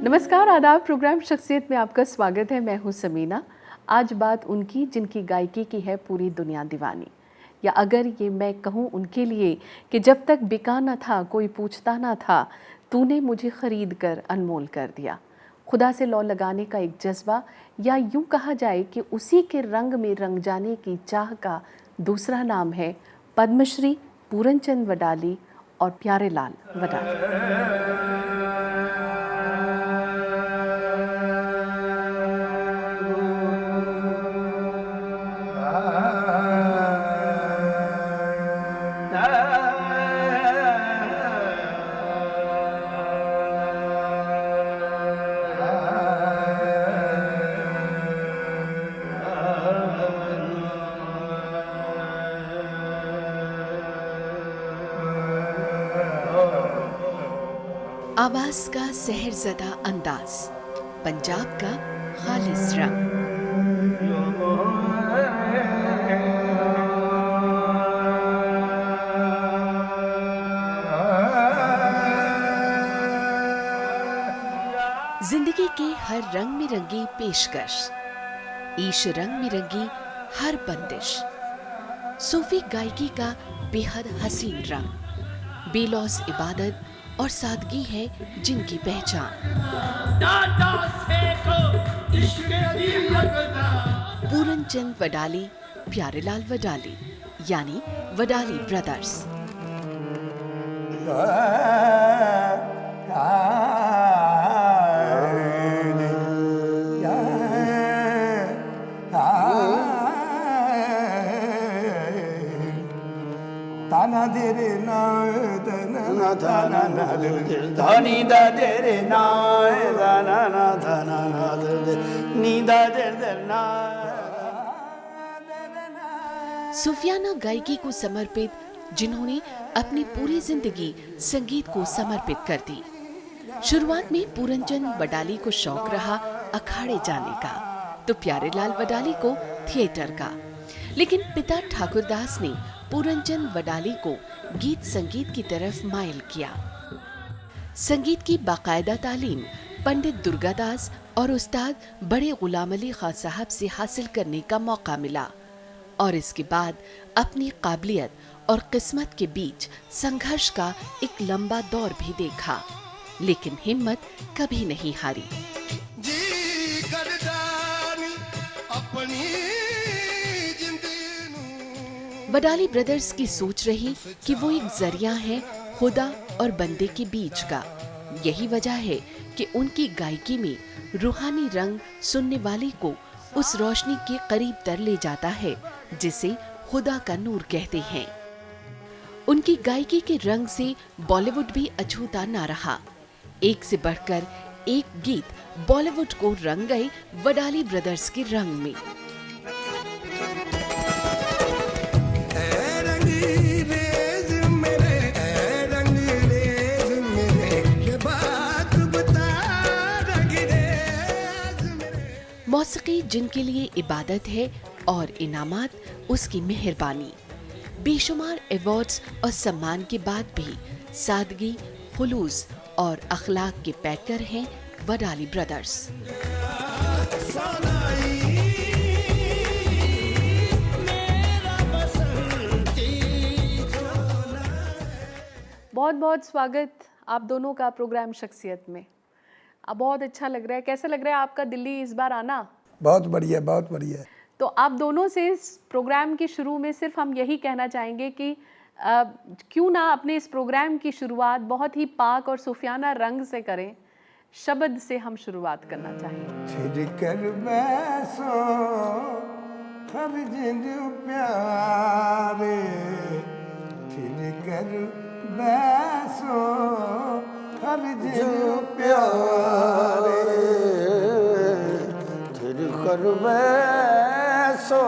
नमस्कार, आदाब। प्रोग्राम शख्सियत में आपका स्वागत है। मैं हूँ समीना। आज बात उनकी जिनकी गायकी की है पूरी दुनिया दीवानी, या अगर ये मैं कहूँ उनके लिए कि जब तक बिका न था कोई पूछता ना था, तूने मुझे ख़रीद कर अनमोल कर दिया। खुदा से लौ लगाने का एक जज्बा, या यूँ कहा जाए कि उसी के रंग में रंग जाने की चाह का दूसरा नाम है पद्मश्री पूरनचंद वडाली और प्यारेलाल वडाली। आवाज का सहरज़दा अंदाज, पंजाब का खालिस रंग। जिंदगी के हर रंग में रंगी पेशकश, ईश रंग में रंगी हर बंदिश, सूफी गायकी का बेहद हसीन रंग, बेलौस इबादत और सादगी है जिनकी पहचान। पूरनचंद वडाली, प्यारेलाल वडाली, यानी वडाली ब्रदर्स। सूफियाना गायकी को समर्पित जिन्होंने अपनी पूरी जिंदगी संगीत को समर्पित कर दी। शुरुआत में पूरनचंद वडाली को शौक रहा अखाड़े जाने का, तो प्यारेलाल वडाली को थिएटर का। लेकिन पिता ठाकुरदास ने पूरनचंद वडाली को गीत संगीत की तरफ माइल किया। संगीत की बाकायदा तालीम पंडित दुर्गादास और उस्ताद बड़े गुलाम अली खां साहब से हासिल करने का मौका मिला, और इसके बाद अपनी काबिलियत और किस्मत के बीच संघर्ष का एक लंबा दौर भी देखा, लेकिन हिम्मत कभी नहीं हारी। वडाली ब्रदर्स की सोच रही कि वो एक जरिया है खुदा और बंदे के बीच का। यही वजह है कि उनकी गायकी में रूहानी रंग सुनने वाले को उस रोशनी के करीब तर ले जाता है जिसे खुदा का नूर कहते हैं। उनकी गायकी के रंग से बॉलीवुड भी अछूता ना रहा। एक से बढ़कर एक गीत बॉलीवुड को रंग गए वडाली ब्रदर्स के रंग में। मौसीकी जिनके लिए इबादत है और इनामात उसकी मेहरबानी। बेशुमार अवार्ड्स और सम्मान के बाद भी सादगी, खुलूस और अखलाक के पैकर हैं वडाली ब्रदर्स। बहुत बहुत स्वागत आप दोनों का प्रोग्राम शख्सियत में। अब बहुत अच्छा लग रहा है। कैसा लग रहा है आपका दिल्ली इस बार आना? बहुत बढ़िया, बहुत बढ़िया। तो आप दोनों से इस प्रोग्राम की शुरू में सिर्फ हम यही कहना चाहेंगे कि क्यों ना अपने इस प्रोग्राम की शुरुआत बहुत ही पाक और सूफियाना रंग से करें। शब्द से हम शुरुआत करना चाहेंगे। छिड़ कर बैसो हर जिंद प्यारे, छिड़ कर बैसो हर जिंद प्यारे, छिड़ कर बैसो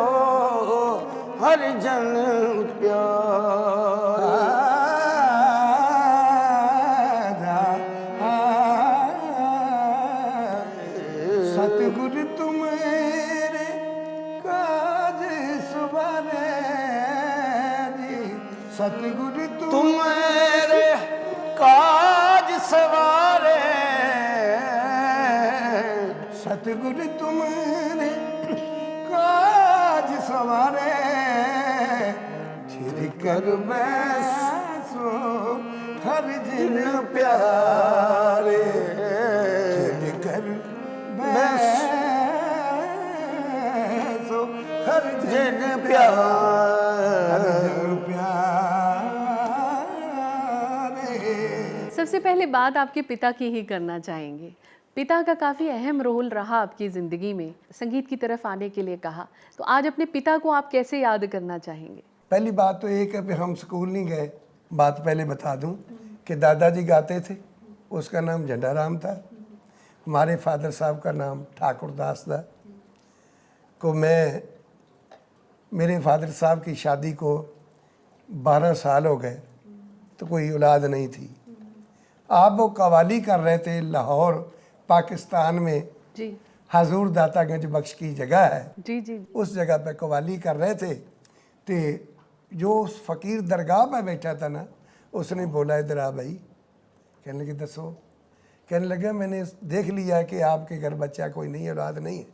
हर जन प्यारे। सतगुरु तुम्हारे काज सवारे जी, सतगुरु तुम्हारे काज सवारे सतगुरु तुम्हारे काज सवारे छिर कर बैसो हर जिन प्यारे छिर कर बैसो हर जिन प्यारे सबसे पहले बात आपके पिता की ही करना चाहेंगे। पिता का काफ़ी अहम रोल रहा आपकी ज़िंदगी में, संगीत की तरफ आने के लिए कहा, तो आज अपने पिता को आप कैसे याद करना चाहेंगे? पहली बात तो एक है कि हम स्कूल नहीं गए। बात पहले बता दूं कि दादाजी गाते थे, उसका नाम झंडाराम था, हमारे फादर साहब का नाम ठाकुर दास था। को मैं मेरे फादर साहब की शादी को 12 साल हो गए तो कोई औलाद नहीं थी। आप वो कवाली कर रहे थे लाहौर पाकिस्तान में जी हजूर दातागंज बख्श की जगह है, जी जी उस जगह पे कवाली कर रहे थे। तो जो उस फ़कीर दरगाह पे बैठा था ना, उसने बोला इधर आ भाई। कहने लगे दसो। कहने लगे मैंने देख लिया है कि आपके घर बच्चा कोई नहीं, औलाद नहीं है।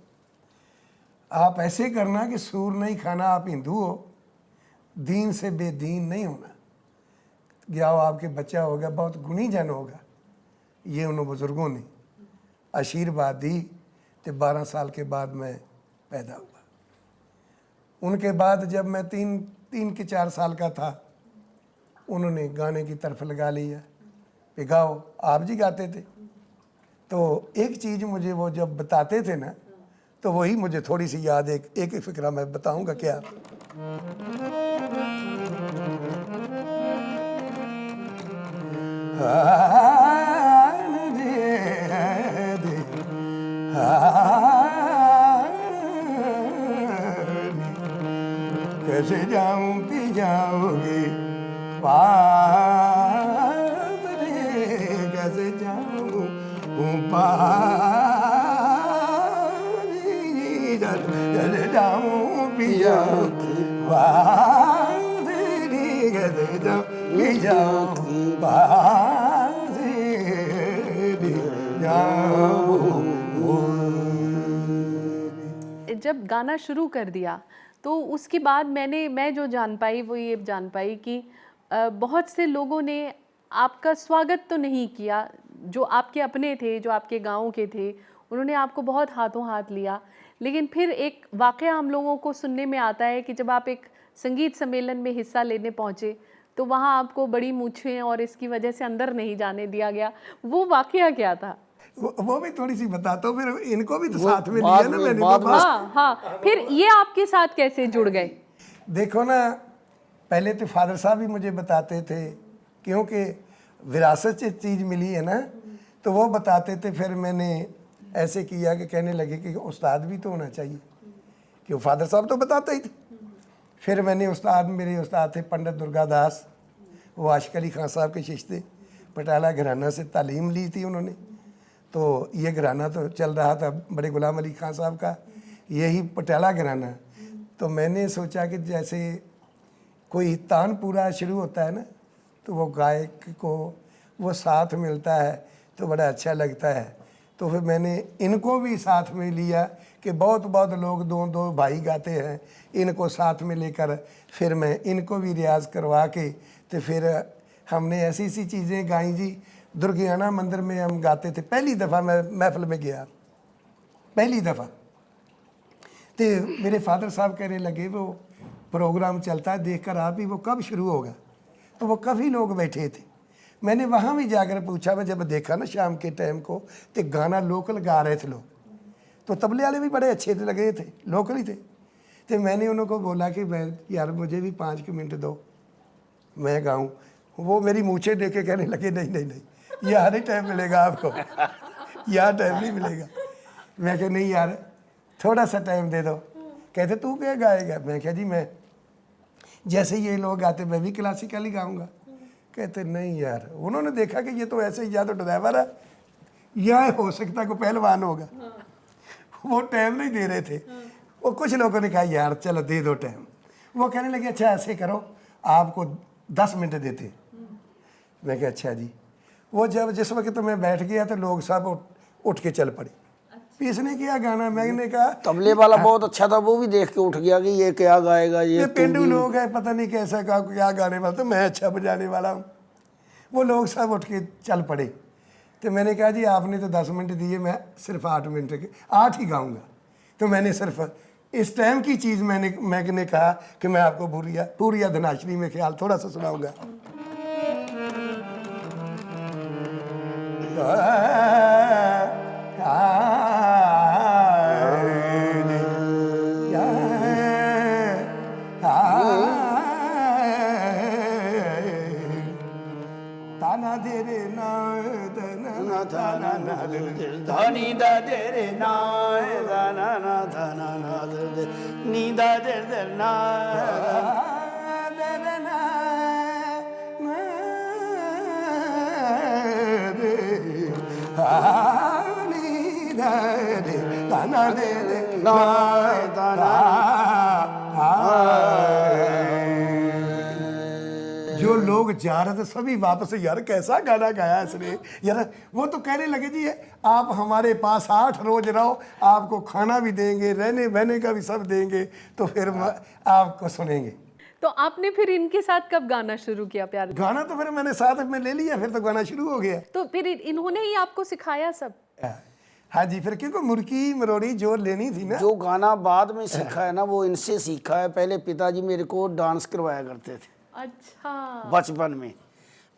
आप ऐसे करना कि सूर नहीं खाना, आप हिंदू हो, दीन से बेदीन नहीं होना। गया आपके बच्चा होगा, बहुत गुणी जन होगा। ये उन बुज़ुर्गों ने आशीर्वाद दी। तो 12 साल के बाद मैं पैदा हुआ। उनके बाद जब मैं तीन के 4 साल का था, उन्होंने गाने की तरफ लगा लिया कि गाओ। आप जी गाते थे। तो एक चीज़ मुझे वो जब बताते थे ना, तो वही मुझे थोड़ी सी याद, एक ही फिक्रा मैं बताऊंगा क्या। कैसे जाऊं पी जाओगे पास रे, कैसे जाऊं कैसे जाऊं पी जाओगे पास रे, कैसे जाऊं पी जाऊं पास रे जाऊं। जब गाना शुरू कर दिया तो उसके बाद मैं जो जान पाई वो ये जान पाई कि बहुत से लोगों ने आपका स्वागत तो नहीं किया। जो आपके अपने थे, जो आपके गाँव के थे, उन्होंने आपको बहुत हाथों हाथ लिया। लेकिन फिर एक वाक़या हम लोगों को सुनने में आता है कि जब आप एक संगीत सम्मेलन में हिस्सा लेने पहुँचे तो वहाँ आपको बड़ी मूँछें और इसकी वजह से अंदर नहीं जाने दिया गया। वो वाक़या क्या था? वो भी थोड़ी सी बताता हूँ, फिर इनको भी तो साथ में लिया ना मैंने। हाँ हाँ, फिर ये आपके साथ कैसे जुड़ गए? देखो ना, पहले तो फादर साहब भी मुझे बताते थे, क्योंकि विरासत से चीज़ मिली है ना, तो वो बताते थे। फिर मैंने ऐसे किया कि कहने लगे कि उस्ताद भी तो होना चाहिए, कि वो फादर साहब तो बताते ही थे। फिर मैंने मेरे उस्ताद थे पंडित दुर्गादास, वो आशिक अली खान साहब के शिष्य, पटियाला घराना से तालीम ली थी उन्होंने। तो ये घराना तो चल रहा था बड़े गुलाम अली खान साहब का, यही पटियाला घराना। तो मैंने सोचा कि जैसे कोई तानपुरा शुरू होता है ना, तो वो गायक को वो साथ मिलता है तो बड़ा अच्छा लगता है। तो फिर मैंने इनको भी साथ में लिया कि बहुत लोग दो भाई गाते हैं, इनको साथ में लेकर फिर मैं इनको भी रियाज़ करवा के, तो फिर हमने ऐसी चीज़ें गाई जी। दुर्गियाना मंदिर में हम गाते थे। पहली दफ़ा मैं महफिल में गया, पहली दफ़ा। तो मेरे फादर साहब कहने लगे वो प्रोग्राम चलता है, देखकर आप ही वो कब शुरू होगा। तो वो काफ़ी लोग बैठे थे। मैंने वहाँ भी जाकर पूछा, मैं जब देखा ना शाम के टाइम को, तो गाना लोकल गा रहे थे लोग, तो तबले वाले भी बड़े अच्छे लगे थे, लोकल ही थे। तो मैंने उनको बोला कि मैं यार मुझे भी 5 मिनट दो, मैं गाऊँ। वो मेरी मूछें देख के कहने लगे नहीं, यहाँ नहीं टाइम मिलेगा आपको, यहाँ टाइम नहीं मिलेगा। मैं कहा नहीं यार थोड़ा सा टाइम दे दो। कहते तू क्या गाएगा? मैं कहा जी मैं जैसे ये लोग गाते मैं भी क्लासिकल ही गाऊंगा। कहते नहीं यार, उन्होंने देखा कि ये तो ऐसे ही या तो ड्राइवर है या हो सकता है कोई पहलवान होगा। वो टाइम नहीं दे रहे थे। वो कुछ लोगों ने कहा यार चलो दे दो टाइम। वो कहने लगे अच्छा ऐसे करो आपको 10 मिनट देते। मैं कहा अच्छा जी। वो जब जिस वक्त मैं बैठ गया तो लोग सब उठ के चल पड़े। इसने किया गाना, मैंने कहा तबले वाला बहुत अच्छा था, वो भी देख के उठ गया कि ये क्या गाएगा, ये ये पेंडू लोग है, पता नहीं कैसा का क्या गाने वाला, तो मैं अच्छा बजाने वाला हूँ। वो लोग सब उठ के चल पड़े। तो मैंने कहा जी आपने तो 10 मिनट दिए, मैं सिर्फ 8 मिनट के 8 ही गाऊंगा। तो मैंने सिर्फ इस टाइम की चीज़ मैंने कहा कि मैं आपको पूरी धनाश्री में ख्याल थोड़ा सा सुनाऊंगा। ताना दे रे ना ताना ना धनी दा दे रे ना दाना ना धाना ना दे नी दा दे दे ना जो लोग जा रहे थे सभी वापस, यार कैसा गाना गाया इसने यार। वो तो कहने लगे जी आप हमारे पास 8 रोज रहो, आपको खाना भी देंगे, रहने बहने का भी सब देंगे, तो फिर आपको सुनेंगे। तो आपने फिर इनके साथ कब गाना शुरू किया प्यार? गाना तो फिर मैंने साथ में ले लिया, फिर तो गाना शुरू हो गया। तो फिर इन्होंने ही आपको सिखाया सब? हाँ जी, फिर क्योंकि मुर्की मरोड़ी जोर लेनी थी ना। जो गाना बाद में सीखा है ना वो इनसे सीखा है। पहले पिताजी मेरे को डांस करवाया करते थे। अच्छा। बचपन में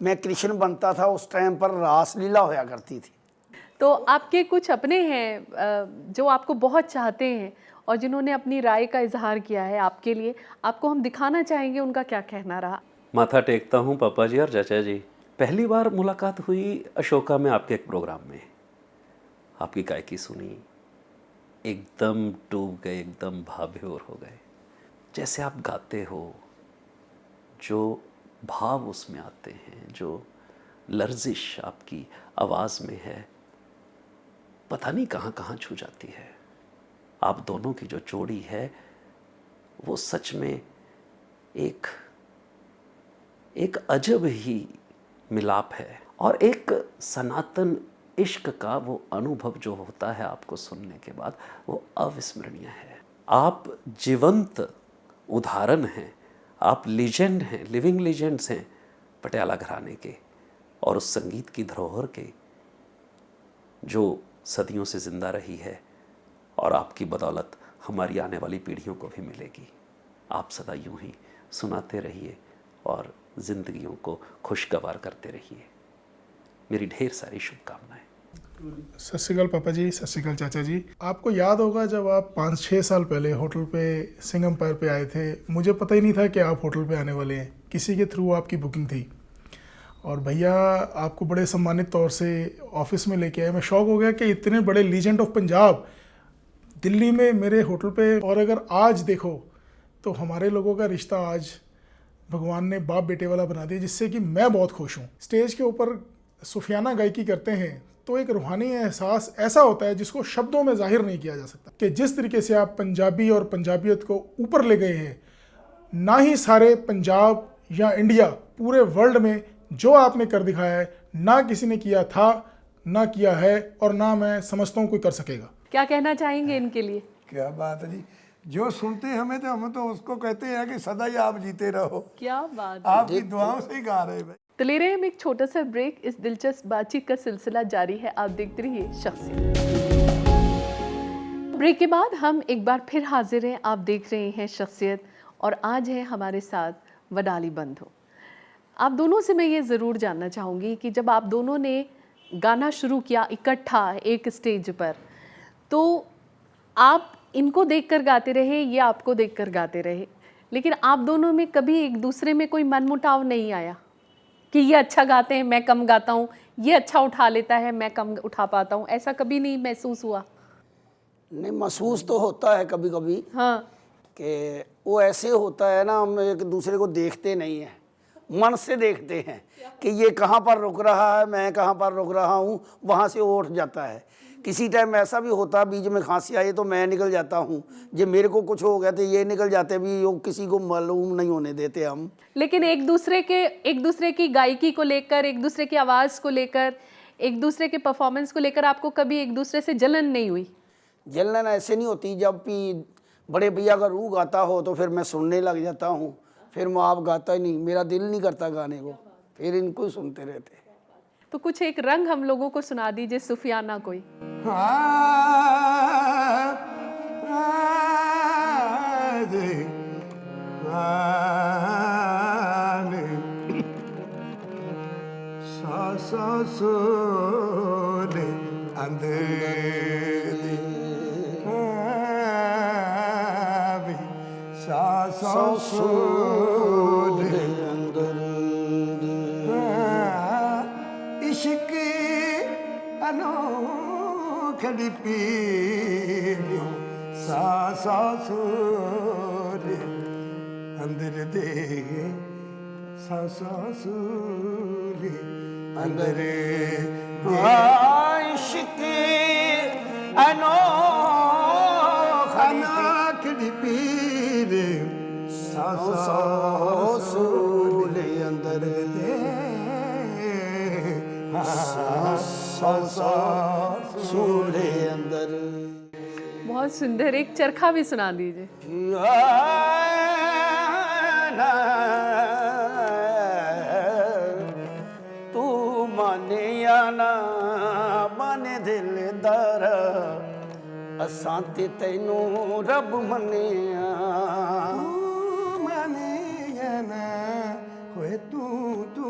मैं कृष्ण बनता था, उस टाइम पर रासलीला होया करती थी। तो आपके कुछ अपने हैं जो आपको बहुत चाहते हैं और जिन्होंने अपनी राय का इजहार किया है आपके लिए, आपको हम दिखाना चाहेंगे उनका क्या कहना रहा। माथा टेकता हूँ पापा जी और चाचा जी। पहली बार मुलाकात हुई अशोका में, आपके एक प्रोग्राम में। आपकी गायकी सुनी, एकदम डूब गए, एकदम भावविभोर हो गए। जैसे आप गाते हो, जो भाव उसमें आते हैं, जो लर्जिश आपकी आवाज़ में है, पता नहीं कहाँ कहाँ छू जाती है। आप दोनों की जो जोड़ी है वो सच में एक अजब ही मिलाप है, और एक सनातन इश्क का वो अनुभव जो होता है आपको सुनने के बाद, वो अविस्मरणीय है। आप जीवंत उदाहरण हैं, आप लीजेंड हैं, लिविंग लीजेंड्स हैं पटियाला घराने के, और उस संगीत की धरोहर के जो सदियों से जिंदा रही है, और आपकी बदौलत हमारी आने वाली पीढ़ियों को भी मिलेगी। आप सदा यूं ही सुनाते रहिए और ज़िंदगियों को खुशगवार करते रहिए। मेरी ढेर सारी शुभकामनाएं। सत श्री अकाल पापा जी, सत श्री अकाल चाचा जी। आपको याद होगा जब आप 5-6 साल पहले होटल पे सिंह एम्पायर पे आए थे, मुझे पता ही नहीं था कि आप होटल पे आने वाले हैं। किसी के थ्रू आपकी बुकिंग थी और भैया आपको बड़े सम्मानित तौर से ऑफिस में लेके आए। मैं शॉक हो गया कि इतने बड़े लीजेंड ऑफ पंजाब दिल्ली में मेरे होटल पे। और अगर आज देखो तो हमारे लोगों का रिश्ता आज भगवान ने बाप बेटे वाला बना दिया, जिससे कि मैं बहुत खुश हूँ। स्टेज के ऊपर सूफियाना गायकी करते हैं तो एक रूहानी एहसास ऐसा होता है जिसको शब्दों में जाहिर नहीं किया जा सकता। कि जिस तरीके से आप पंजाबी और पंजाबियत को ऊपर ले गए हैं, ना ही सारे पंजाब या इंडिया पूरे वर्ल्ड में जो आपने कर दिखाया है, ना किसी ने किया था, ना किया है, और ना मैं समझता हूँ कोई कर सकेगा। क्या कहना चाहेंगे इनके लिए? क्या बात है जी, जो सुनते हैं हमें तो हम तो उसको कहते हैं कि सदा ही आप जीते रहो। क्या बात है। आपकी दुआओं से ही गा रहे हैं भाई। तो ले रहे हैं हम एक छोटा सा ब्रेक। इस दिलचस्प बातचीत का सिलसिला जारी है, आप देखते रहिए शख्सियत। ब्रेक के बाद हम एक बार फिर हाजिर हैं, आप देख रहे हैं शख्सियत, और आज है हमारे साथ वडाली बंधु। आप दोनों से मैं ये ज़रूर जानना चाहूँगी कि जब आप दोनों ने गाना शुरू किया इकट्ठा एक स्टेज पर, तो आप इनको देखकर गाते रहे, ये आपको देखकर गाते रहे, लेकिन आप दोनों में कभी एक दूसरे में कोई मनमुटाव नहीं आया कि ये अच्छा गाते हैं, मैं कम गाता हूँ, ये अच्छा उठा लेता है, मैं कम उठा पाता हूँ? ऐसा कभी नहीं महसूस हुआ? नहीं, महसूस तो होता है कभी कभी। हाँ। कि वो ऐसे होता है ना, हम एक दूसरे को देखते नहीं हैं, मन से देखते हैं कि ये कहाँ पर रुक रहा है, मैं कहाँ पर रुक रहा हूँ, वहाँ से वो उठ जाता है। किसी टाइम ऐसा भी होता है, बीच में खांसी आई तो मैं निकल जाता हूँ, जो मेरे को कुछ हो गया तो ये निकल जाते भी, वो किसी को मालूम नहीं होने देते हम। लेकिन एक दूसरे की गायकी को लेकर, एक दूसरे की आवाज़ को लेकर, एक दूसरे के परफॉर्मेंस को लेकर आपको कभी एक दूसरे से जलन नहीं हुई? जलन ऐसे नहीं होती, जब भी बड़े भैया का रूह गाता हो तो फिर मैं सुनने लग जाता हूँ, फिर मैं आप गाता ही नहीं, मेरा दिल नहीं करता गाने को, फिर इनको ही सुनते रहते। तो कुछ एक रंग हम लोगों को सुना दीजिए, सूफियाना कोई। इश्क अनोखड़ी पीरियो सा सा सूरे अंदर दे सा सा सूरे अंदर इश्क अनोखड़ी पीरे सा सा सूरे अंदर दे सूरे अंदर। बहुत सुंदर, एक चरखा भी सुना दीजिए। तू माने या ना माने दिलदार, असां ते तैनू रब मन्निया। माने या ना होए तू तू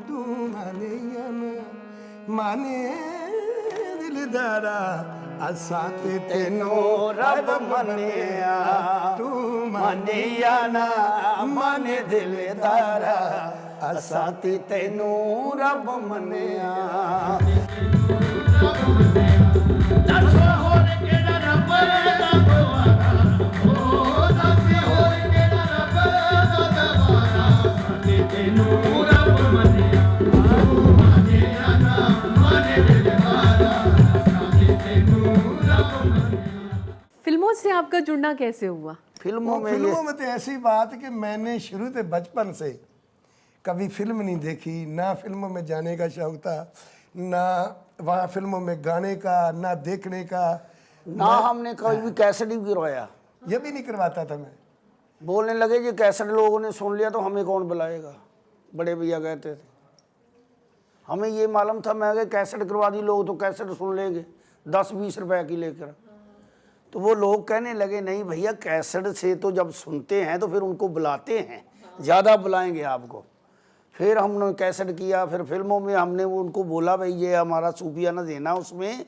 तू माने या ना माने दिलदारा असां ते तैनू रब मन्निया। तू माने या ना माने दिलदारा, असां ते तैनू रब मन्निया। फिल्मों से आपका जुड़ना कैसे हुआ? फिल्मों में फिल्मों में तो ऐसी बात कि मैंने शुरू से बचपन से कभी फिल्म नहीं देखी, ना फिल्मों में जाने का शौक था, ना वहाँ फिल्मों में गाने का, ना देखने का, ना हमने कभी भी कैसेट भी गिरवाया। ये भी नहीं करवाता था मैं। बोलने लगे कि कैसेट लोगों ने सुन लिया तो हमें कौन बुलाएगा, बड़े भैया कहते थे। हमें ये मालूम था, मैं कैसेट करवा दी, लोग तो कैसेट सुन लेंगे 10-20 रुपए की लेकर। तो वो लोग कहने लगे नहीं भैया, कैसेट से तो जब सुनते हैं तो फिर उनको बुलाते हैं, ज़्यादा बुलाएंगे आपको। फिर हमने कैसेट किया, फिर फिल्मों में हमने वो उनको बोला भाई ये हमारा सूफियाना देना उसमें,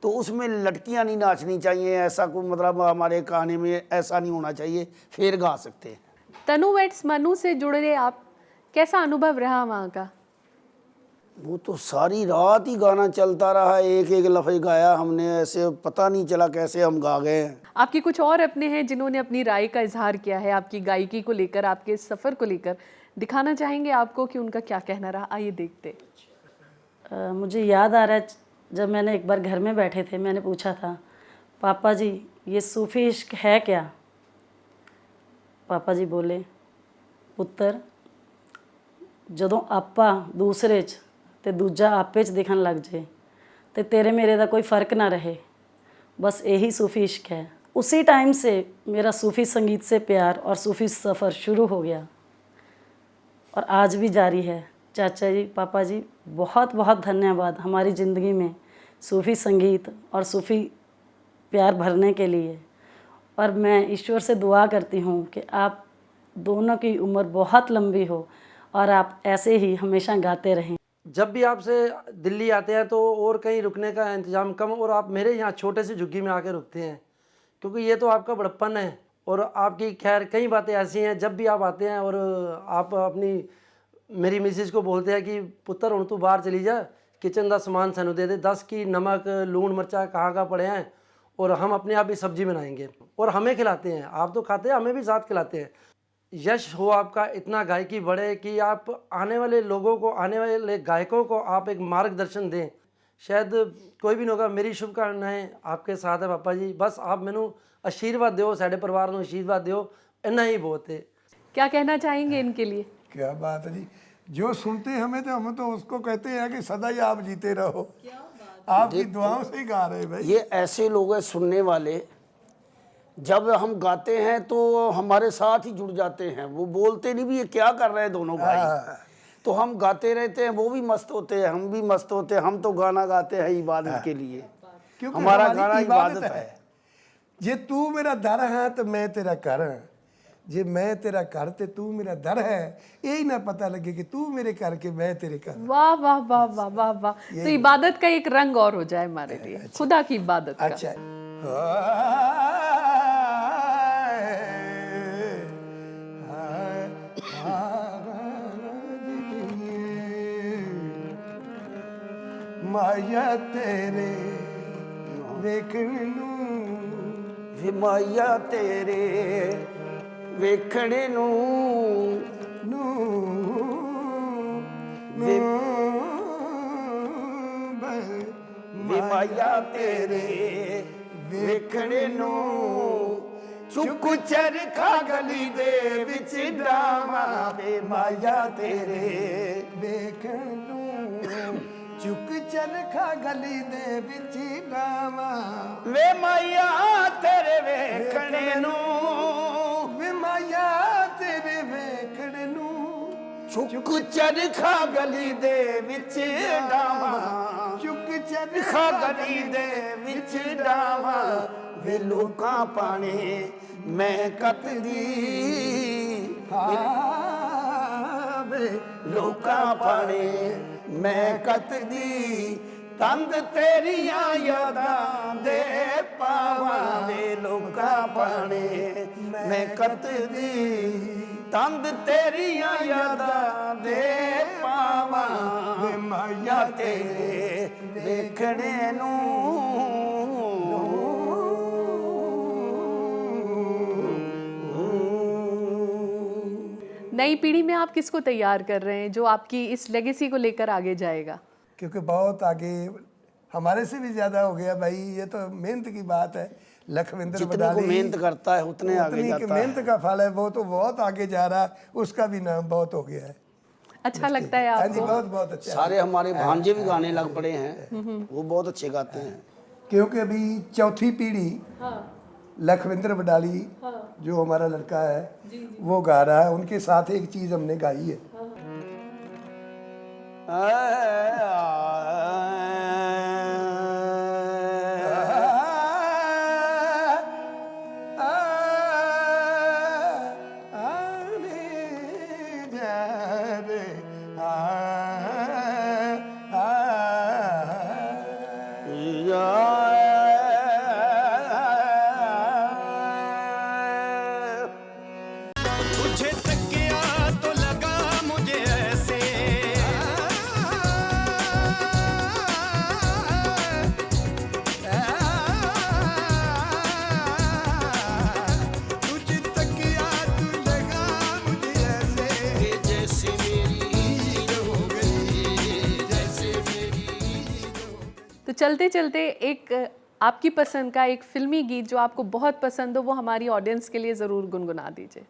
तो उसमें लड़कियां नहीं नाचनी चाहिए, ऐसा कोई मतलब हमारे कहानी में ऐसा नहीं होना चाहिए, फिर गा सकते हैं। तनु वेट्स मनु से जुड़े आप, कैसा अनुभव रहा वहाँ का? वो तो सारी रात ही गाना चलता रहा, एक एक लफ्ज़ गाया हमने, ऐसे पता नहीं चला कैसे हम गा गए हैं। आपके कुछ और अपने हैं जिन्होंने अपनी राय का इजहार किया है आपकी गायकी को लेकर, आपके सफ़र को लेकर, दिखाना चाहेंगे आपको कि उनका क्या कहना रहा? आइए देखते। मुझे याद आ रहा है जब मैंने एक बार घर में बैठे थे, मैंने पूछा था पापा जी ये सूफ़ी इश्क है क्या? पापा जी बोले पुत्र ਜਦੋਂ ਆਪਾਂ ਦੂਸਰੇ 'ਚ ਤੇ ਦੂਜਾ ਆਪੇ 'ਚ ਦਿਖਣ ਲੱਗ ਜੇ ਤੇ तेरे मेरे ਦਾ कोई फ़र्क ना रहे, बस यही सूफ़ी इश्क है। उसी टाइम से मेरा सूफ़ी संगीत से प्यार और सूफ़ी सफ़र शुरू हो गया और आज भी जारी है। चाचा जी, पापा जी, बहुत बहुत धन्यवाद हमारी ज़िंदगी में सूफ़ी संगीत और सूफ़ी प्यार भरने के लिए। और मैं ईश्वर से दुआ करती हूँ कि आप दोनों की उम्र बहुत लंबी हो और आप ऐसे ही हमेशा गाते रहें। जब भी आपसे दिल्ली आते हैं तो और कहीं रुकने का इंतज़ाम कम, और आप मेरे यहाँ छोटे से झुग्गी में आके रुकते हैं, क्योंकि ये तो आपका बड़प्पन है। और आपकी खैर कई बातें ऐसी हैं, जब भी आप आते हैं और आप अपनी मेरी मिसेज को बोलते हैं कि पुत्र हुण तू बाहर चली जा, किचन का समान सानू दे दे, 10 की नमक लून मिर्चा कहाँ का पड़े हैं, और हम अपने आप ही सब्जी बनाएंगे और हमें खिलाते हैं। आप तो खाते हैं, हमें भी साथ खिलाते हैं। यश हो आपका इतना गायकी बढ़े कि आप आने वाले लोगों को, आने वाले गायकों को आप एक मार्गदर्शन दें। शायद कोई भी नहीं होगा। मेरी शुभकामनाएं आपके साथ है पापा जी, बस आप मैनू आशीर्वाद दो, साढ़े परिवार को आशीर्वाद दो, इतना ही बहुत है। क्या कहना चाहेंगे इनके लिए? क्या बात है जी, जो सुनते हैं हमें तो हम तो उसको कहते हैं कि सदा ही आप जीते रहो। आपकी दुआओं से ही गा रहे हैं भाई। ये ऐसे लोग हैं सुनने वाले, जब हम गाते हैं तो हमारे साथ ही जुड़ जाते हैं, वो बोलते नहीं भी ये क्या कर रहे हैं दोनों भाई, तो हम गाते रहते हैं, वो भी मस्त होते हैं, हम भी मस्त होते हैं। हम तो गाना गाते हैं इबादत के लिए, क्योंकि हमारा हमारी गाना इबादत है। जे तू मेरा दर है तो मैं तेरा कर हां, जे मैं तेरा कर ते तू मेरा दर है, यही ना पता लगे कि तू मेरे कर के मैं तेरे कर। वाह वाह वाह वाह वाह वाह। तो इबादत का एक रंग और हो जाए हमारे लिए, खुदा की इबादत का। अच्छा माया तेरे वेखण नूं, वे माया तेरे ਵੇਖਣ ਨੂੰ ਵੇ ਮਾਇਆ ਤੇਰੇ ਵੇਖਣ ਨੂੰ ਚੁੱਕ ਚਰਖਾ ਗਲੀ ਦੇ ਵਿੱਚ ਡਾਵਾਂ, ਵੇ ਮਾਇਆ ਤੇਰੇ ਵੇਖਣ ਨੂੰ ਚੁੱਕ ਚਰਖਾ ਗਲੀ ਦੇ ਵਿੱਚ ਡਾਵਾਂ, ਵੇ ਮਾਇਆ ਤੇਰੇ ਵੇਖਣ ਨੂੰ, ਵੇ ਮਾਇਆ ਤੇਰੇ ਵੇਖਣ ਨੂੰ ਚੁੱਕ ਚਰਖਾ ਗਲੀ ਦੇ ਵਿੱਚ ਡਾਵਾਂ, ਚੁੱਕ ਚਰਖਾ ਗਲੀ ਦੇ ਵਿੱਚ ਡਾਵਾਂ, ਵੇ ਲੋਕਾਂ ਪਾਣੇ ਮੈਂ ਕੱਤਦੀ, ਵੇ ਲੋਕਾਂ ਪਾਣੇ ਮੈਂ ਕੱਤਦੀ, ਤੰਦ ਤੇਰੀਆਂ ਯਾਦਾਂ ਦੇ ਪਾਵਾਂ, ਵੇ ਲੋਕਾਂ ਪਾਣੇ ਮੈਂ ਕੱਤਦੀ, ਤੰਦ ਤੇਰੀਆਂ ਯਾਦਾਂ ਦੇ ਪਾਵਾਂ, ਵੇ ਮਾਇਆ ਤੇਰੇ ਵੇਖਣੇ ਨੂੰ। नई पीढ़ी में आप किसको तैयार कर रहे हैं जो आपकी इस लेगेसी को लेकर आगे जाएगा? क्योंकि बहुत आगे हमारे से भी ज़्यादा हो गया भाई, ये तो मेहनत की बात है। लखविंदर जितने बडाली को मेहनत करता है उतने आगे उतनी जाता मेहनत है। का फल है, वो तो बहुत आगे जा रहा है, उसका भी नाम बहुत हो गया है। अच्छा लगता है हाँ जी, आपको? बहुत बहुत अच्छा। सारे हमारे भांजे भी गाने लग पड़े हैं, वो बहुत अच्छे गाते हैं। क्योंकि अभी चौथी पीढ़ी लखविंदर बडाली जो हमारा लड़का है वो गा रहा है, उनके साथ एक चीज़ हमने गाई है। तुझे तकिया तो लगा मुझे ऐसे, तुझे तकिया तो लगा मुझे ऐसे, कि जैसे मेरी हो गई, जैसे मेरी। तो चलते चलते एक आपकी पसंद का एक फिल्मी गीत जो आपको बहुत पसंद हो वो हमारी ऑडियंस के लिए ज़रूर गुनगुना दीजिए।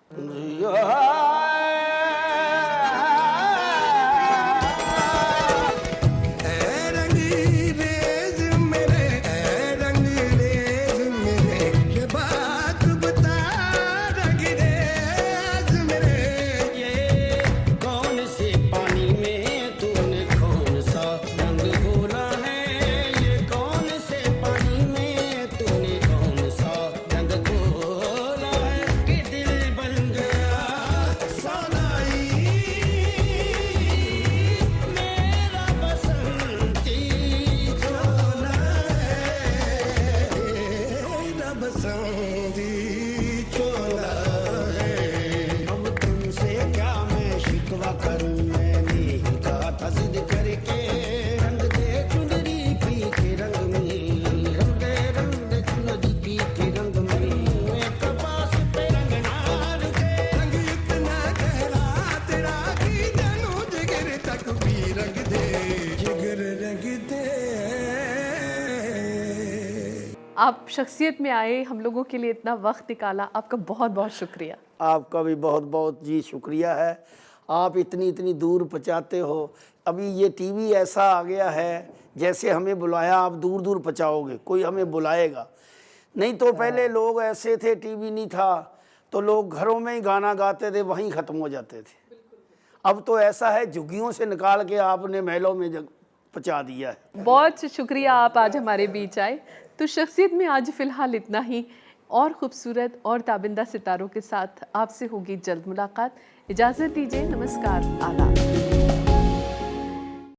कौन से पानी में तूने कौन सा रंग घोला है, ये कौन से पानी में तूने कौन सा रंग घोला है, कि दिल बन गया सनाई मेरा बसंती चोला है, मेरा बसंती चोला है। अब तुमसे क्या मैं शिकवा करूं, मैंने ही कहा था जिद करके, रंग दे चुनरी पी के रंग में, रंग दे चुनरी पी के रंग में, मैं कपास पे रंग ना रुके, रंग इतना गहरा तेरा कि जानू जिगर तक भी रंग दे, जिगर रंग दे। आप शख्सियत में आए, हम लोगों के लिए इतना वक्त निकाला, आपका बहुत बहुत शुक्रिया। आपका भी बहुत बहुत जी शुक्रिया है। आप इतनी इतनी दूर पहुँचाते हो। अभी ये टीवी ऐसा आ गया है जैसे हमें बुलाया, आप दूर दूर पहुँचाओगे, कोई हमें बुलाएगा। नहीं तो पहले लोग ऐसे थे, टीवी नहीं था तो लोग घरों में ही गाना गाते थे, वहीं ख़त्म हो जाते थे। अब तो ऐसा है, झुग्गियों से निकाल के आपने महलों में पहुँचा दिया है। बहुत शुक्रिया, आप आज हमारे बीच आए। तो शख्सियत में आज फ़िलहाल इतना ही। और खूबसूरत और ताबिंदा सितारों के साथ आपसे होगी जल्द मुलाकात। इजाज़त दीजिए, नमस्कार, आदाब।